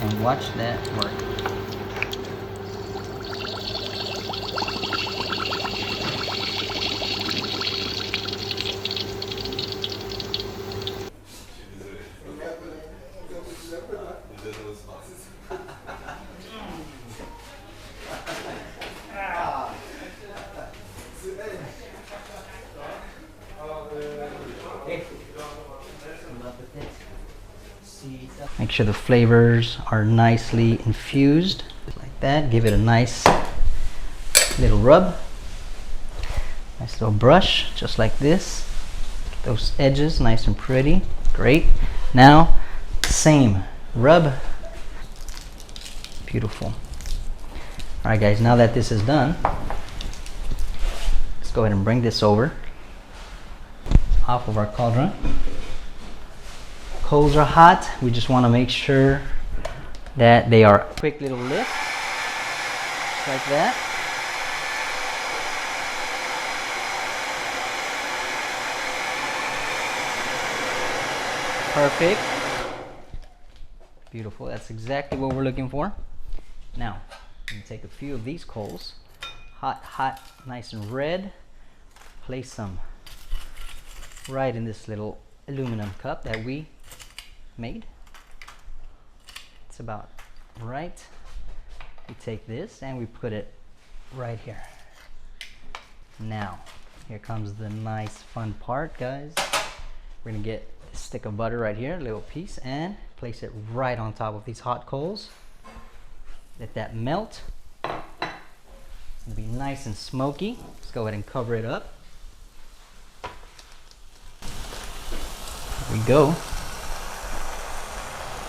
and watch that work. Make sure the flavors are nicely infused, like that. Give it a nice little rub. Nice little brush, just like this. Get those edges nice and pretty. Great. Now, same rub. Beautiful. Alright guys, now that this is done, let's go ahead and bring this over off of our cauldron. Coals are hot. We just want to make sure that they are quick little lift, just like that. Perfect. Beautiful. That's exactly what we're looking for. Now, I'm gonna take a few of these coals, hot, nice and red. Place some right in this little aluminum cup that we made. It's about right. We take this and we put it right here. Now, here comes the nice fun part, guys. We're gonna get a stick of butter right here, a little piece, and place it right on top of these hot coals. Let that melt. It's gonna be nice and smoky. Let's go ahead and cover it up. There we go.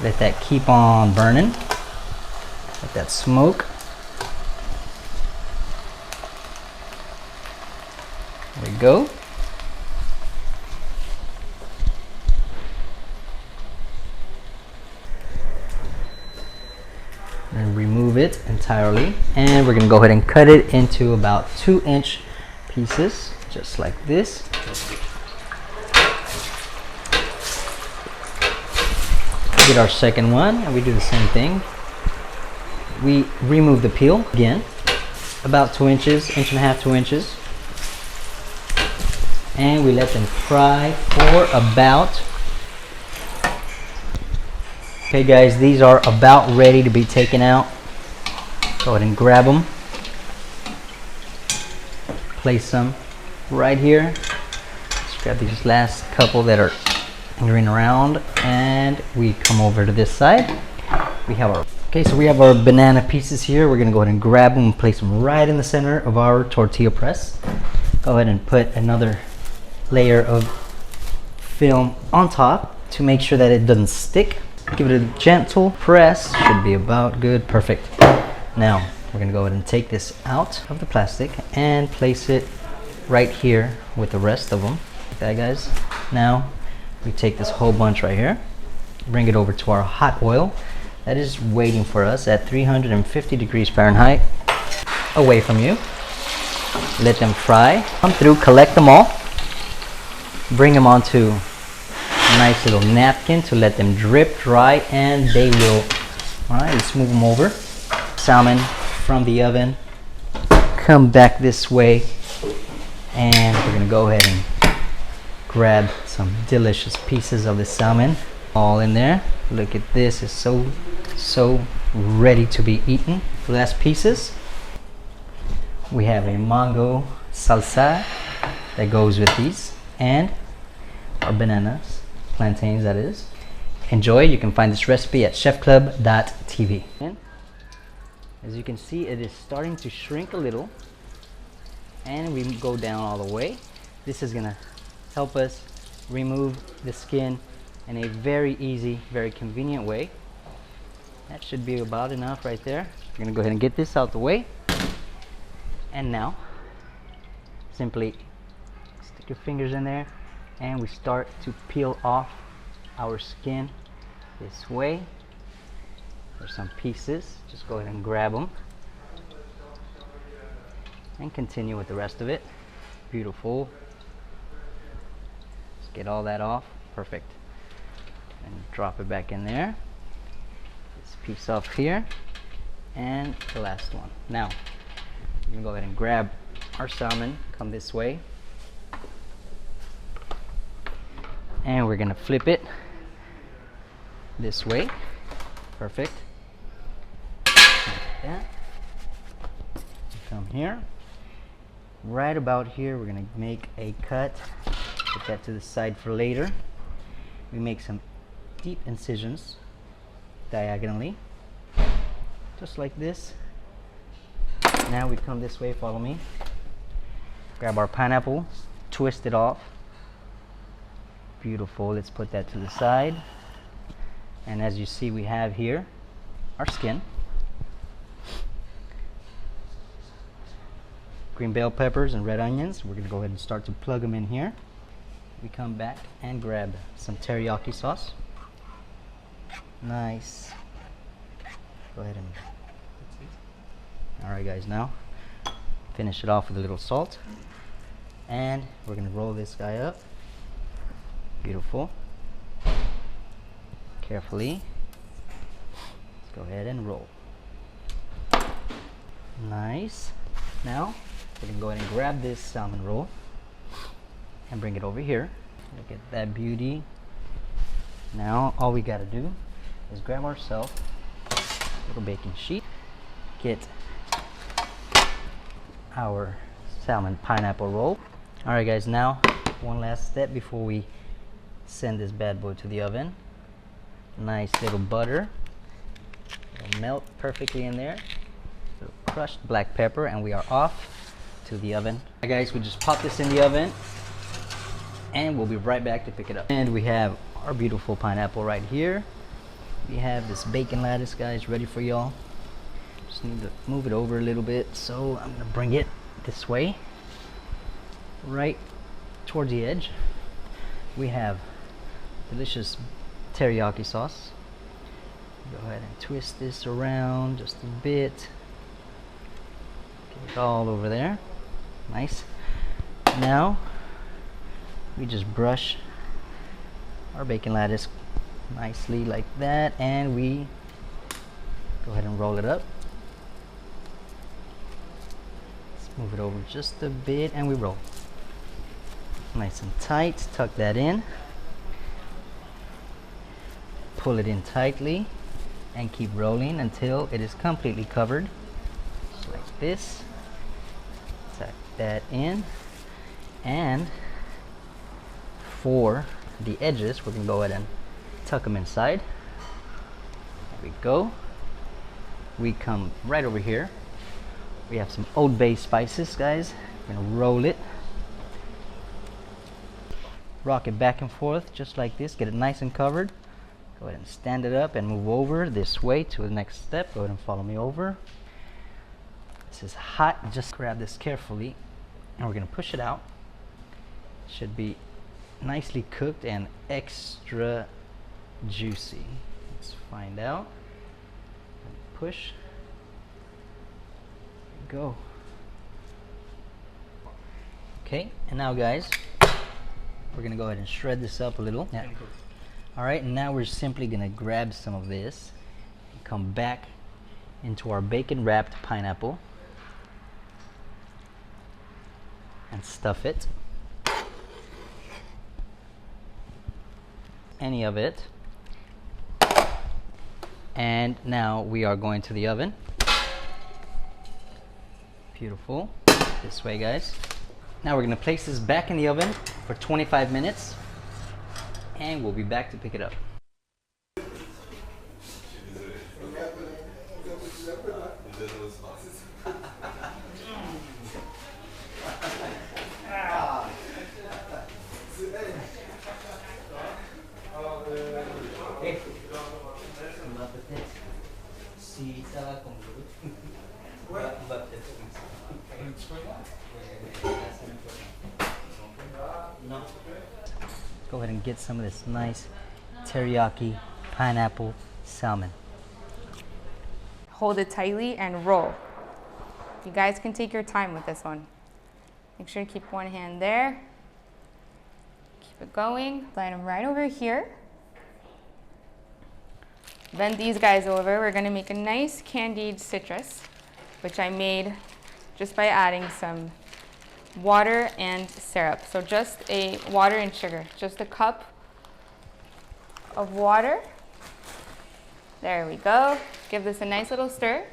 Let that keep on burning. Let that smoke. There we go. And remove it entirely. And we're gonna go ahead and cut it into about 2-inch pieces, just like this. Get our second one, and we do the same thing. We remove the peel again, about 2 inches, 1.5 to 2 inches, and we let them fry for about. Okay, guys, these are about ready to be taken out. Go ahead and grab them. Place them right here. Let's grab these last couple that are lingering around, and we come over to this side. We have our we have our banana pieces here. We're gonna go ahead and grab them and place them right in the center of our tortilla press. Go ahead and put another layer of film on top to make sure that it doesn't stick. Give it a gentle press. Should be about good. Perfect. Now we're gonna go ahead and take this out of the plastic and place it right here with the rest of them. Okay, guys. Now we take this whole bunch right here, bring it over to our hot oil that is waiting for us at 350 degrees Fahrenheit away from you. Let them fry. Come through, collect them all, bring them onto a nice little napkin to let them drip dry, and they will. All right, let's move them over. Salmon from the oven. Come back this way, and we're gonna go ahead and grab some delicious pieces of the salmon, all in there. Look at this, it's so ready to be eaten. The last pieces, we have a mango salsa that goes with these, and our bananas, plantains that is. Enjoy. You can find this recipe at chefclub.tv. And as you can see, it is starting to shrink a little, and we go down all the way. This is gonna help us remove the skin in a very easy, very convenient way. That should be about enough right there. We're gonna go ahead and get this out the way. And now, simply stick your fingers in there, and we start to peel off our skin this way. There's some pieces. Just go ahead and grab them and continue with the rest of it. Beautiful. Get all that off. Perfect. And drop it back in there. This piece off here, and the last one. Now, we're gonna go ahead and grab our salmon, come this way, and we're gonna flip it this way. Perfect. Like that. Come here. Right about here, we're gonna make a cut. Put that to the side for later. We make some deep incisions diagonally, just like this. Now we come this way, follow me. Grab our pineapple, twist it off. Beautiful, let's put that to the side. And as you see, we have here our skin. Green bell peppers and red onions. We're gonna go ahead and start to plug them in here. We come back and grab some teriyaki sauce. Nice. Go ahead and, all right guys, now finish it off with a little salt. And we're gonna roll this guy up. Beautiful. Carefully. Let's go ahead and roll. Nice. Now, we're gonna go ahead and grab this salmon roll and bring it over here. Look at that beauty. Now, all we gotta do is grab ourselves a little baking sheet, get our salmon pineapple roll. All right guys, now one last step before we send this bad boy to the oven. Nice little butter. It'll melt perfectly in there. Little crushed black pepper, and we are off to the oven. All right guys, we just pop this in the oven and we'll be right back to pick it up. And we have our beautiful pineapple right here. We have this bacon lattice, guys, ready for y'all. Just need to move it over a little bit, so I'm gonna bring it this way, right towards the edge. We have delicious teriyaki sauce. Go ahead and twist this around just a bit. Get it all over there. Nice. Now we just brush our bacon lattice nicely like that, and we go ahead and roll it up. Let's move it over just a bit and we roll. Nice and tight. Tuck that in. Pull it in tightly and keep rolling until it is completely covered. Just like this. Tuck that in. And for the edges, we're going to go ahead and tuck them inside. There we go. We come right over here. We have some Old Bay spices, guys. We're going to roll it. Rock it back and forth just like this. Get it nice and covered. Go ahead and stand it up and move over this way to the next step. Go ahead and follow me over. This is hot. Just grab this carefully and we're going to push it out. Should be nicely cooked and extra juicy. Let's find out. Push. Go. Okay, and now guys, we're gonna go ahead and shred this up a little. Yeah. All right, and now we're simply gonna grab some of this and come back into our bacon wrapped pineapple and stuff it. Any of it. And now we are going to the oven. Beautiful. This way, guys. Now we're going to place this back in the oven for 25 minutes and we'll be back to pick it up. Go ahead and get some of this nice teriyaki pineapple salmon. Hold it tightly and roll. You guys can take your time with this one. Make sure to keep one hand there. Keep it going. Slide them right over here. Bend these guys over. We're gonna make a nice candied citrus, which I made just by adding some water and syrup. So just a water and sugar, just a cup of water. There we go. Give this a nice little stir,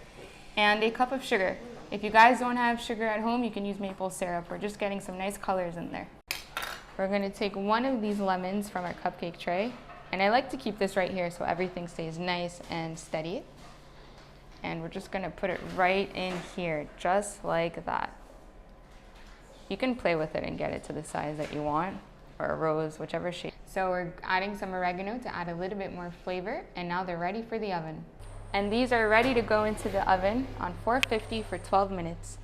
and a cup of sugar. If you guys don't have sugar at home, you can use maple syrup. We're just getting some nice colors in there. We're gonna take one of these lemons from our cupcake tray, and I like to keep this right here so everything stays nice and steady. And we're just gonna put it right in here, just like that. You can play with it and get it to the size that you want, or a rose, whichever shape. So we're adding some oregano to add a little bit more flavor, and now they're ready for the oven. And these are ready to go into the oven on 450 for 12 minutes.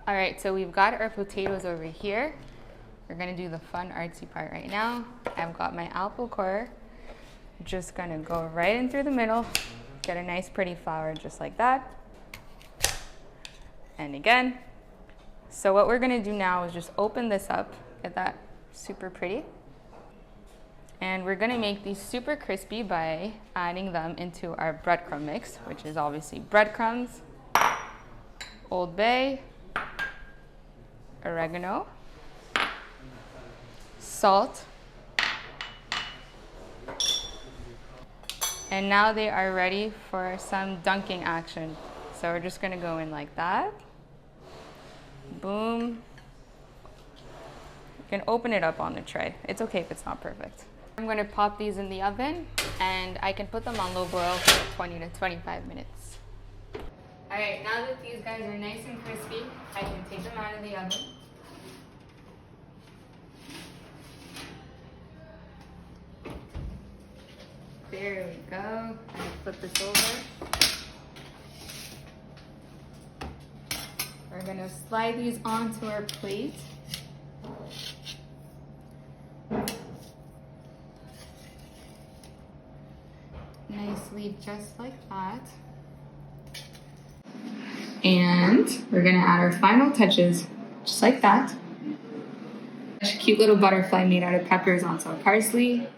All right, so we've got our potatoes over here. We're gonna do the fun artsy part right now. I've got my apple core. Just gonna go right in through the middle, get a nice pretty flower just like that. And again. So what we're gonna do now is just open this up, get that super pretty. And we're gonna make these super crispy by adding them into our breadcrumb mix, which is obviously breadcrumbs, Old Bay, oregano, salt, and now they are ready for some dunking action. So we're just gonna go in like that. Boom. You can open it up on the tray. It's okay if it's not perfect. I'm gonna pop these in the oven, and I can put them on low boil for 20 to 25 minutes. All right, now that these guys are nice and crispy, I can take them out of the oven. There we go. I'm gonna flip this over. We're gonna slide these onto our plate. Nicely, just like that. And we're gonna add our final touches, just like that. A cute little butterfly made out of peppers on some parsley.